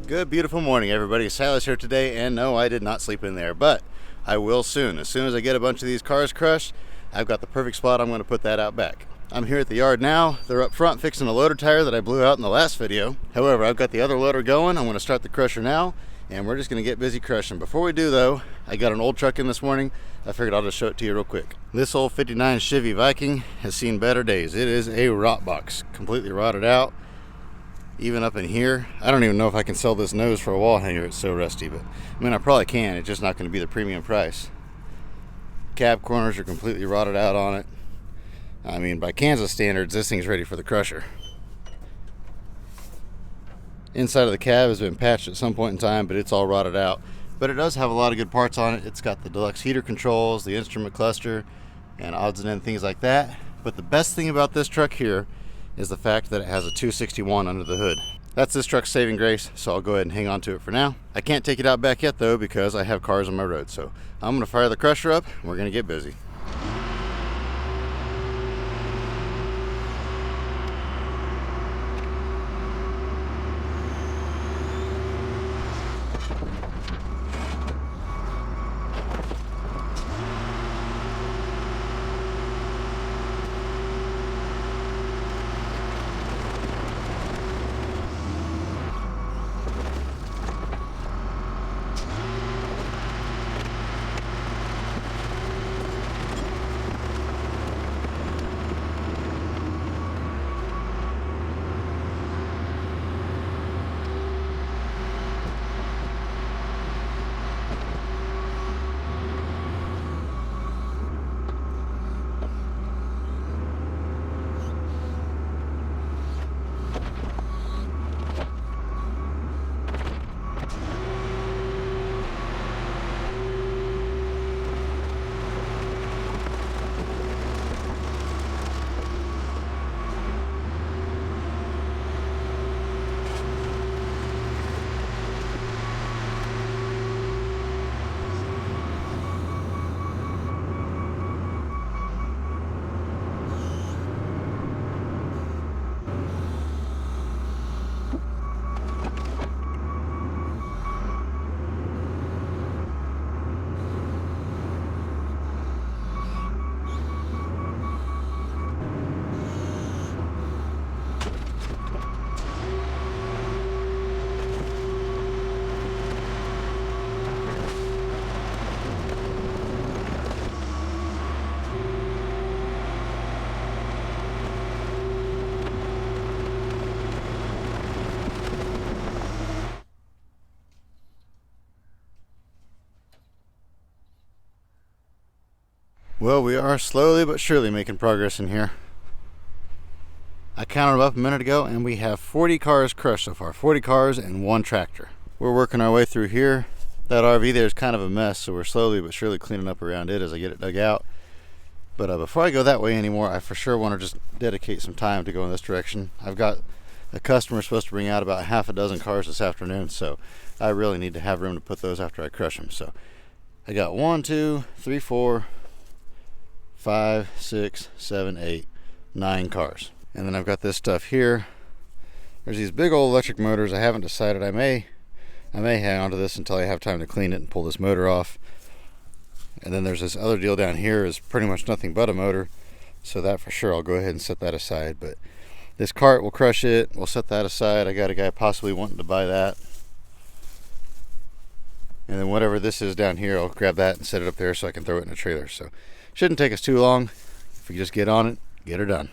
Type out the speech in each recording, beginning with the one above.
Good, beautiful morning, everybody. Silas here today, and no, I did not sleep in there, but I will soon. As soon as I get a bunch of these cars crushed, I've got the perfect spot. I'm going to put that out back. I'm here at the yard now. They're up front fixing a loader tire that I blew out in the last video. However, I've got the other loader going. I'm going to start the crusher now, and we're just going to get busy crushing. Before we do, though, I got an old truck in this morning. I figured I'll just show it to you real quick. This old 59 Chevy Viking has seen better days. It is a rot box, completely rotted out. Even up in here, I don't even know if I can sell this nose for a wall hanger. It's so rusty, but I mean, I probably can. It's just not going to be the premium price. Cab corners are completely rotted out on it. I mean, by Kansas standards, this thing's ready for the crusher. Inside of the cab has been patched at some point in time, but it's all rotted out. But it does have a lot of good parts on it. It's got the deluxe heater controls, the instrument cluster, and odds and ends, things like that. But the best thing about this truck here is the fact that it has a 261 under the hood. That's this truck's saving grace, so I'll go ahead and hang on to it for now. I can't take it out back yet though, because I have cars on my road. So I'm gonna fire the crusher up and we're gonna get busy. Well, we are slowly but surely making progress in here. I counted them up a minute ago and we have 40 cars crushed so far. 40 cars and one tractor. We're working our way through here. That RV there is kind of a mess, so we're slowly but surely cleaning up around it as I get it dug out. But before I go that way anymore, I for sure want to just dedicate some time to go in this direction. I've got a customer supposed to bring out about half a dozen cars this afternoon, so I really need to have room to put those after I crush them. So I got 1, 2, 3, 4, 5, 6, 7, 8, 9 cars. And then I've got this stuff here. There's these big old electric motors. I haven't decided. I may hang on to this until I have time to clean it and pull this motor off. And then there's this other deal down here is pretty much nothing but a motor. So that for sure I'll go ahead and set that aside. But this cart will crush it. We'll set that aside. I got a guy possibly wanting to buy that. And then whatever this is down here, I'll grab that and set it up there so I can throw it in a trailer. So shouldn't take us too long. If we just get on it, get her done.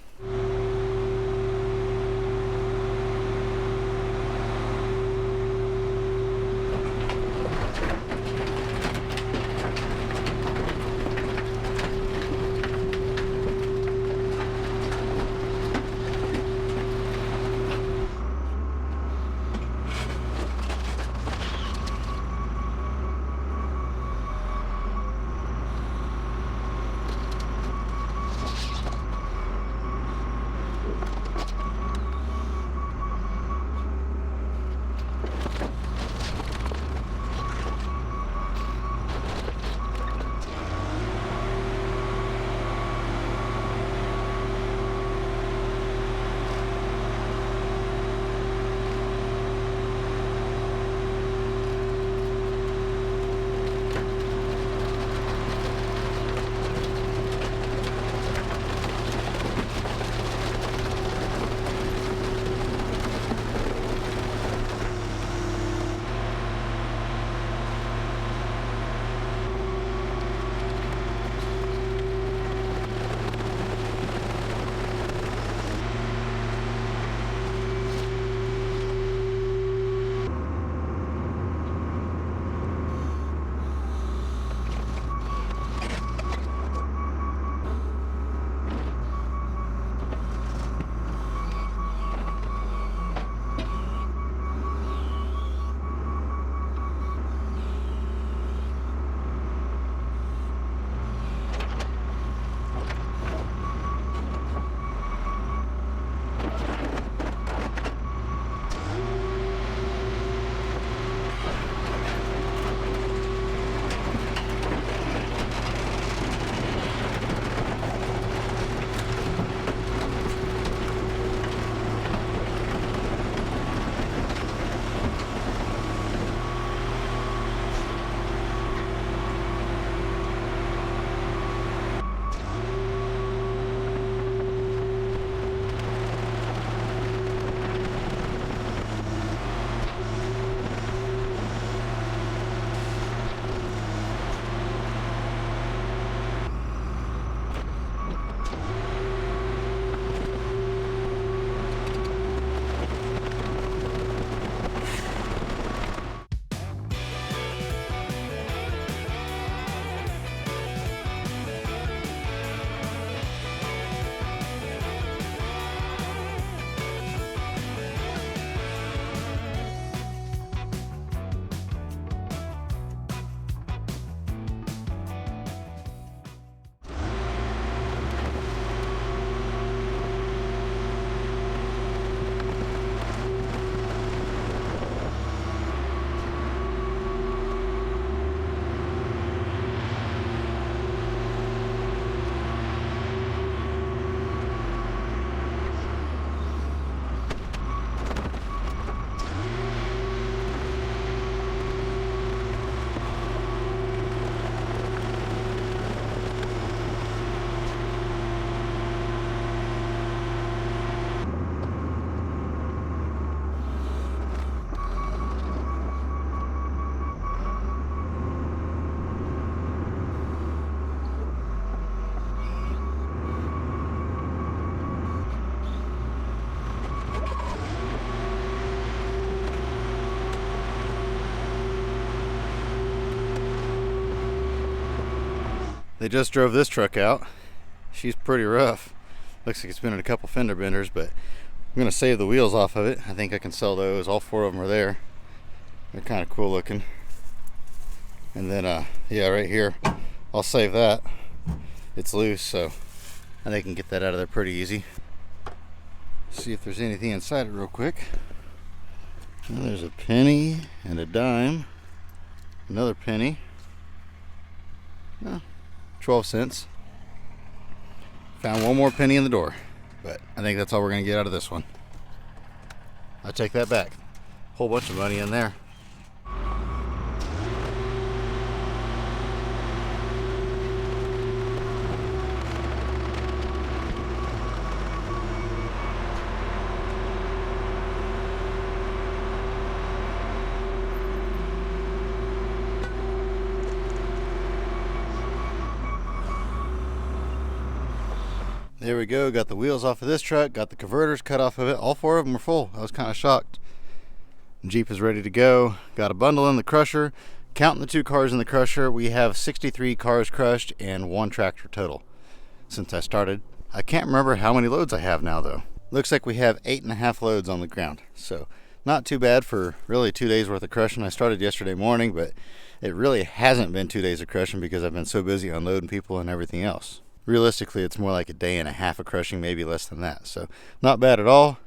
They just drove this truck out. She's pretty rough. Looks like it's been in a couple fender benders, but I'm gonna save the wheels off of it. I think I can sell those. All 4 of them are there. They're kind of cool looking. And then yeah, right here, I'll save that. It's loose, so I think I can get that out of there pretty easy. See if there's anything inside it real quick. Well, there's a penny and a dime. Another penny. 12 cents. Found one more penny in the door, but I think that's all we're gonna get out of this one. I take that back. Whole bunch of money in there. There we go, got the wheels off of this truck, got the converters cut off of it. All 4 of them were full. I was kind of shocked. Jeep is ready to go. Got a bundle in the crusher. Counting the 2 cars in the crusher, we have 63 cars crushed and 1 tractor total since I started. I can't remember how many loads I have now though. Looks like we have 8.5 loads on the ground. So not too bad for really 2 days worth of crushing. I started yesterday morning, but it really hasn't been 2 days of crushing because I've been so busy unloading people and everything else. Realistically, it's more like a day and a half of crushing, maybe less than that. So not bad at all.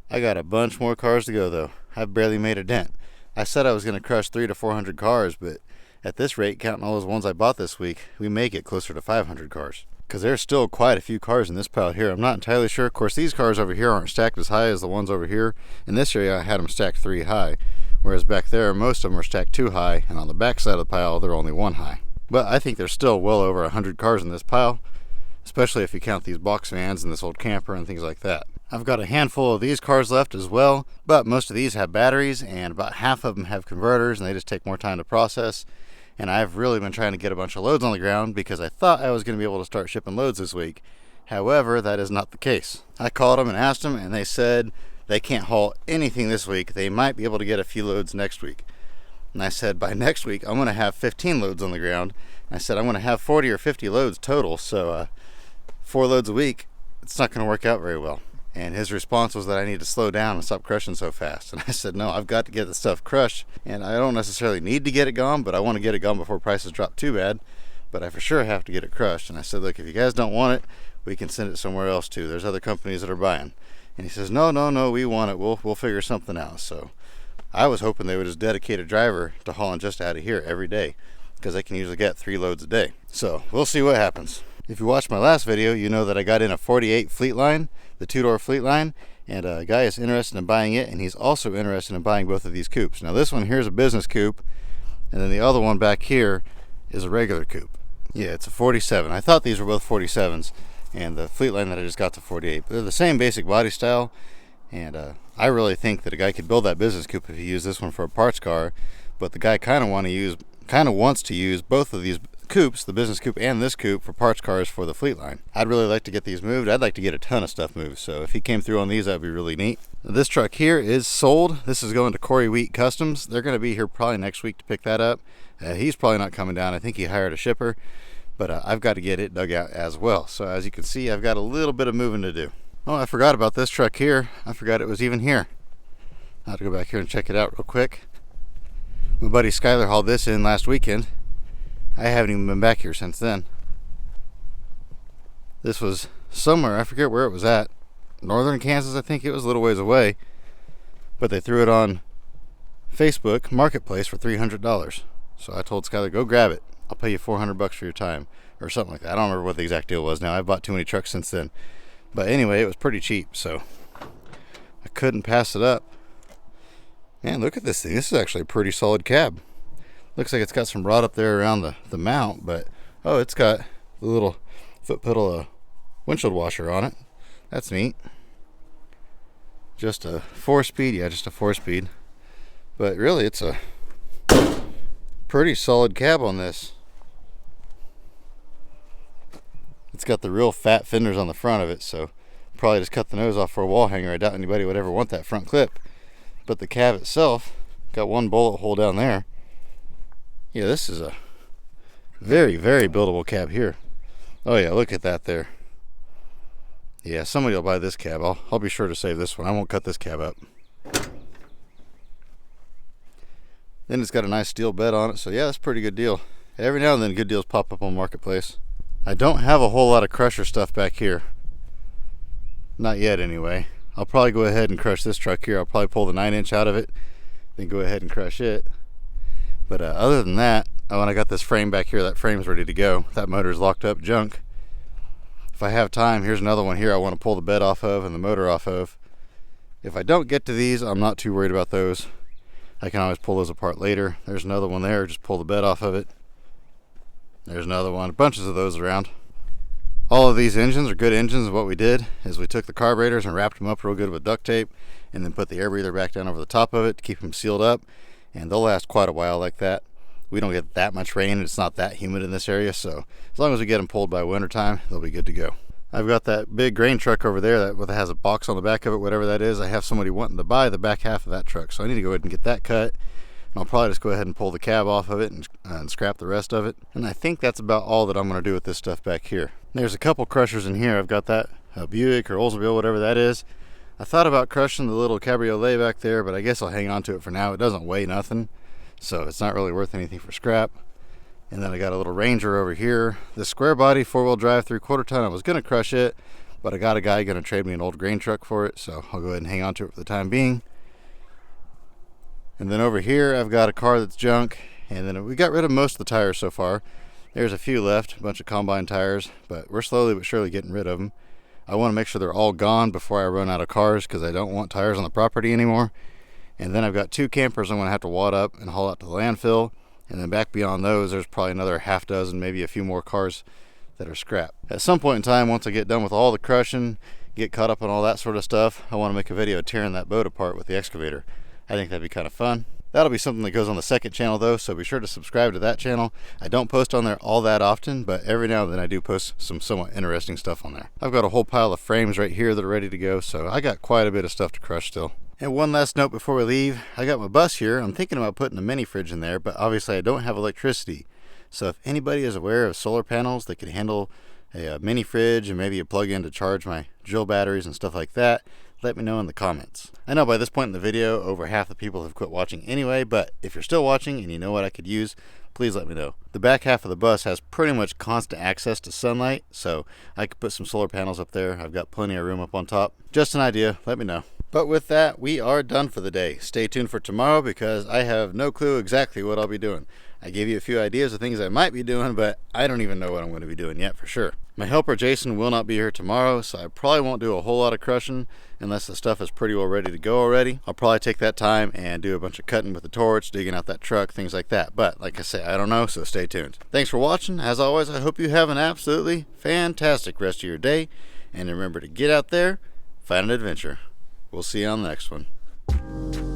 I got a bunch more cars to go though. I've barely made a dent. I said I was going to crush 300 to 400 cars, but at this rate, counting all those ones I bought this week, we may get closer to 500 cars. Because there's still quite a few cars in this pile here. I'm not entirely sure. Of course, these cars over here aren't stacked as high as the ones over here. In this area, I had them stacked 3 high. Whereas back there, most of them are stacked 2 high. And on the back side of the pile, they're only 1 high. But I think there's still well over 100 cars in this pile, especially if you count these box vans and this old camper and things like that. I've got a handful of these cars left as well, but most of these have batteries and about half of them have converters and they just take more time to process. And I've really been trying to get a bunch of loads on the ground because I thought I was going to be able to start shipping loads this week. However, that is not the case. I called them and asked them and they said they can't haul anything this week. They might be able to get a few loads next week. And I said, by next week, I'm going to have 15 loads on the ground. And I said, I'm going to have 40 or 50 loads total. So 4 loads a week, it's not going to work out very well. And his response was that I need to slow down and stop crushing so fast. And I said, no, I've got to get the stuff crushed. And I don't necessarily need to get it gone, but I want to get it gone before prices drop too bad. But I for sure have to get it crushed. And I said, look, if you guys don't want it, we can send it somewhere else too. There's other companies that are buying. And he says, no, we want it. We'll figure something out. So I was hoping they would just dedicate a driver to hauling just out of here every day, because I can usually get 3 loads a day. So we'll see what happens. If you watched my last video, you know that I got in a 48 fleet line, the 2-door fleet line, and a guy is interested in buying it, and he's also interested in buying both of these coupes. Now this one here is a business coupe, and then the other one back here is a regular coupe. Yeah, it's a 47. I thought these were both 47s, and the fleet line that I just got to 48. But they're the same basic body style, and I really think that a guy could build that business coupe if he used this one for a parts car, but the guy kind of wants to use both of these coupes, the business coupe and this coupe, for parts cars for the fleet line. I'd really like to get these moved. I'd like to get a ton of stuff moved, so if he came through on these, that'd be really neat. This truck here is sold. This is going to Corey Wheat Customs. They're going to be here probably next week to pick that up. He's probably not coming down. I think he hired a shipper, but I've got to get it dug out as well. So as you can see, I've got a little bit of moving to do. Oh, I forgot about this truck here. I forgot it was even here. I'll have to go back here and check it out real quick. My buddy Skyler hauled this in last weekend. I haven't even been back here since then. This was somewhere, I forget where it was at. Northern Kansas, I think it was, a little ways away. But they threw it on Facebook Marketplace for $300. So I told Skyler, go grab it. I'll pay you $400 for your time, or something like that. I don't remember what the exact deal was now. I've bought too many trucks since then. But anyway, it was pretty cheap, so I couldn't pass it up. Man, look at this thing. This is actually a pretty solid cab. Looks like it's got some rot up there around the mount, but oh, it's got a little foot pedal windshield washer on it. That's neat. Just a 4-speed, yeah, just a 4-speed. But really, it's a pretty solid cab on this. It's got the real fat fenders on the front of it, so probably just cut the nose off for a wall hanger. I doubt anybody would ever want that front clip. But the cab itself got one bullet hole down there. Yeah, this is a Very, very buildable cab here. Oh yeah, look at that there. Yeah, somebody will buy this cab. I'll be sure to save this one. I won't cut this cab up. Then it's got a nice steel bed on it, so yeah, that's a pretty good deal. Every now and then good deals pop up on Marketplace. I don't have a whole lot of crusher stuff back here. Not yet anyway. I'll probably go ahead and crush this truck here. I'll probably pull the 9-inch out of it, then go ahead and crush it. But other than that, when I got this frame back here, that frame's ready to go. That motor's locked up junk. If I have time, here's another one here I want to pull the bed off of and the motor off of. If I don't get to these, I'm not too worried about those. I can always pull those apart later. There's another one there, just pull the bed off of it. There's another one, bunches of those around. All of these engines are good engines. What we did is we took the carburetors and wrapped them up real good with duct tape and then put the air breather back down over the top of it to keep them sealed up, and they'll last quite a while like that. We don't get that much rain and it's not that humid in this area, so as long as we get them pulled by winter time, they'll be good to go. I've got that big grain truck over there that has a box on the back of it, whatever that is. I have somebody wanting to buy the back half of that truck, so I need to go ahead and get that cut. And I'll probably just go ahead and pull the cab off of it and scrap the rest of it. And I think that's about all that I'm going to do with this stuff back here. There's a couple crushers in here. I've got that Buick or Oldsmobile, whatever that is. I thought about crushing the little cabriolet back there, but I guess I'll hang on to it for now. It doesn't weigh nothing, so it's not really worth anything for scrap. And then I got a little Ranger over here. This square body 4-wheel drive 3/4 ton, I was going to crush it, but I got a guy going to trade me an old grain truck for it, so I'll go ahead and hang on to it for the time being. And then over here I've got a car that's junk, and then we got rid of most of the tires so far. There's a few left, a bunch of combine tires, but we're slowly but surely getting rid of them. I want to make sure they're all gone before I run out of cars, because I don't want tires on the property anymore. And then I've got 2 campers I'm going to have to wad up and haul out to the landfill. And then back beyond those, there's probably another half dozen, maybe a few more cars that are scrap. At some point in time, once I get done with all the crushing, get caught up on all that sort of stuff, I want to make a video tearing that boat apart with the excavator. I think that'd be kind of fun. That'll be something that goes on the second channel though, so be sure to subscribe to that channel. I don't post on there all that often, but every now and then I do post some somewhat interesting stuff on there. I've got a whole pile of frames right here that are ready to go, so I got quite a bit of stuff to crush still. And one last note before we leave, I got my bus here. I'm thinking about putting a mini fridge in there, but obviously I don't have electricity. So if anybody is aware of solar panels that can handle a mini fridge and maybe a plug-in to charge my drill batteries and stuff like that, let me know in the comments. I know by this point in the video, over half the people have quit watching anyway, but if you're still watching and you know what I could use, please let me know. The back half of the bus has pretty much constant access to sunlight, so I could put some solar panels up there. I've got plenty of room up on top. Just an idea, let me know. But with that, we are done for the day. Stay tuned for tomorrow because I have no clue exactly what I'll be doing. I gave you a few ideas of things I might be doing, but I don't even know what I'm going to be doing yet for sure. My helper Jason will not be here tomorrow, so I probably won't do a whole lot of crushing unless the stuff is pretty well ready to go already. I'll probably take that time and do a bunch of cutting with the torch, digging out that truck, things like that. But like I say, I don't know, so stay tuned. Thanks for watching. As always, I hope you have an absolutely fantastic rest of your day. And remember to get out there, find an adventure. We'll see you on the next one.